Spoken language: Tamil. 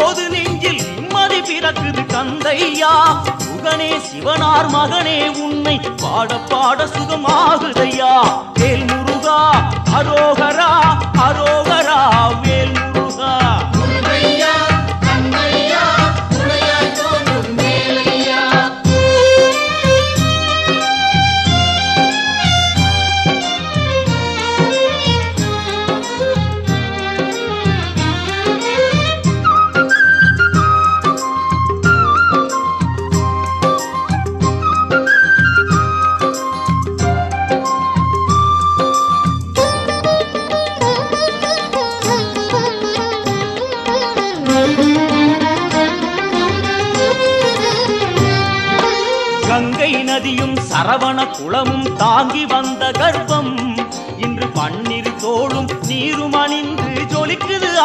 போது நெஞ்சில் நிம்மதி பிறக்குது கந்தையா. முகனே சிவனார் மகனே உன்னை பாட பாட சுகமாகுதையா. வேல் முருகா அரோகரா அரோகரா வேல் முருகா. கங்கை நதியும் சரவண குளமும் தாங்கி வந்த கர்ப்பம் இன்று பன்னிரு தோளும் நீரும் அணிந்து ஜொலி